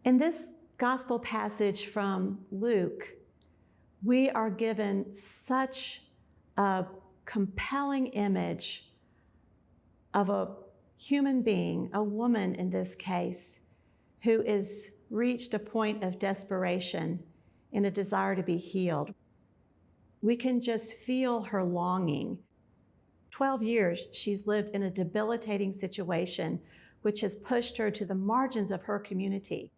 In this gospel passage from Luke, we are given such a compelling image of a human being, a woman in this case, who is reached a point of desperation in a desire to be healed. We can just feel her longing. 12 years she's lived in a debilitating situation which has pushed her to the margins of her community.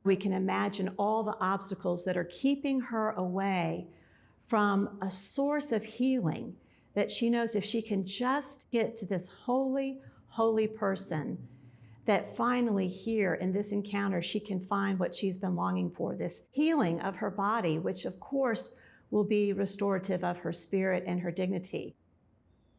We can imagine all the obstacles that are keeping her away from a source of healing that she knows if she can just get to this holy, holy person, that finally here in this encounter, she can find what she's been longing for, this healing of her body, which of course will be restorative of her spirit and her dignity.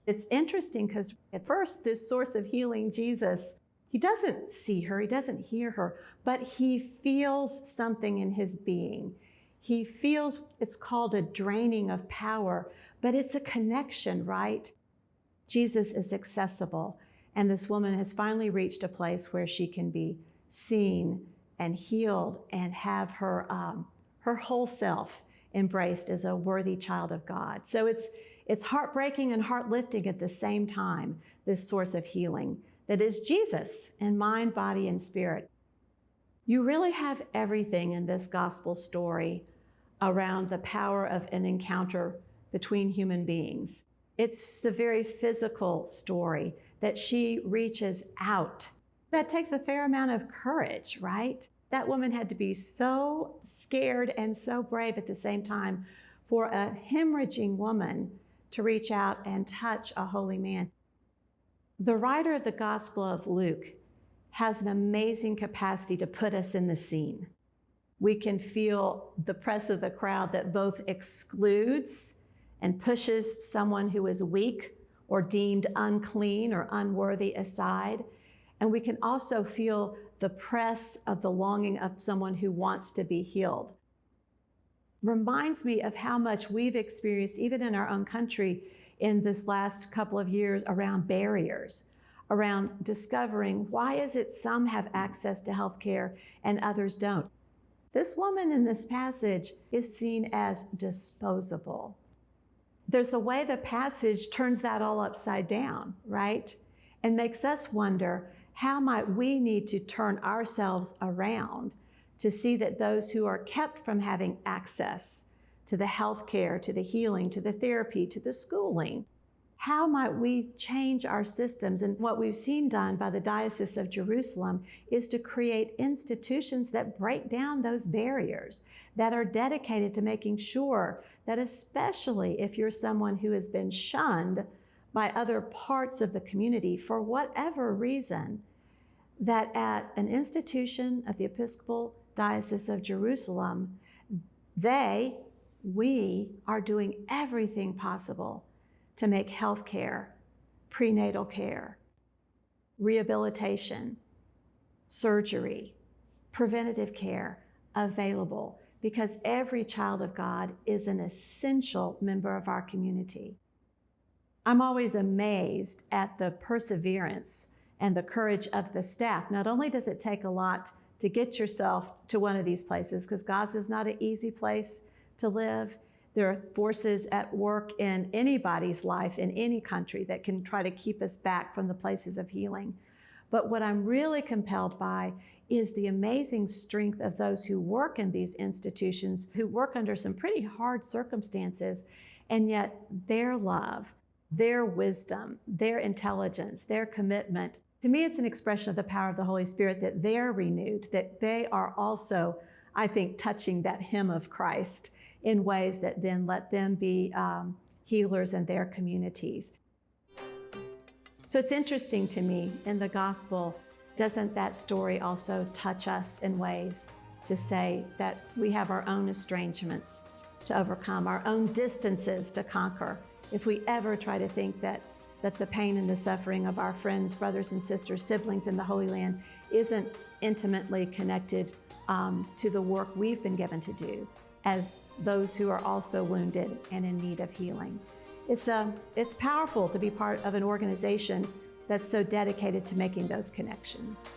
It's interesting because at first, this source of healing, Jesus, he doesn't see her, he doesn't hear her, but he feels something in his being. He feels, it's called a draining of power, but it's a connection, right? Jesus is accessible, and this woman has finally reached a place where she can be seen and healed and have her whole self embraced as a worthy child of God. So it's heartbreaking and heart-lifting at the same time, this source of healing that is Jesus in mind, body, and spirit. You really have everything in this gospel story around the power of an encounter between human beings. It's a very physical story that she reaches out. That takes a fair amount of courage, right? That woman had to be so scared and so brave at the same time for a hemorrhaging woman to reach out and touch a holy man. The writer of the Gospel of Luke has an amazing capacity to put us in the scene. We can feel the press of the crowd that both excludes and pushes someone who is weak or deemed unclean or unworthy aside. And we can also feel the press of the longing of someone who wants to be healed. Reminds me of how much we've experienced, even in our own country, in this last couple of years around barriers, around discovering why is it some have access to health care and others don't. This woman in this passage is seen as disposable. There's a way the passage turns that all upside down, right? And makes us wonder, how might we need to turn ourselves around to see that those who are kept from having access to the health care, to the healing, to the therapy, to the schooling, how might we change our systems? And what we've seen done by the Diocese of Jerusalem is to create institutions that break down those barriers, that are dedicated to making sure that, especially if you're someone who has been shunned by other parts of the community for whatever reason, that at an institution of the Episcopal Diocese of Jerusalem, we are doing everything possible to make health care, prenatal care, rehabilitation, surgery, preventative care available, because every child of God is an essential member of our community. I'm always amazed at the perseverance and the courage of the staff. Not only does it take a lot to get yourself to one of these places, because Gaza is not an easy place to live. There are forces at work in anybody's life in any country that can try to keep us back from the places of healing. But what I'm really compelled by is the amazing strength of those who work in these institutions, who work under some pretty hard circumstances, and yet their love, their wisdom, their intelligence, their commitment. To me, it's an expression of the power of the Holy Spirit that they're renewed, that they are also, I think, touching that hem of Christ in ways that then let them be healers in their communities. So it's interesting to me in the gospel, doesn't that story also touch us in ways to say that we have our own estrangements to overcome, our own distances to conquer? If we ever try to think that the pain and the suffering of our friends, brothers and sisters, siblings in the Holy Land isn't intimately connected to the work we've been given to do as those who are also wounded and in need of healing. It's powerful to be part of an organization that's so dedicated to making those connections.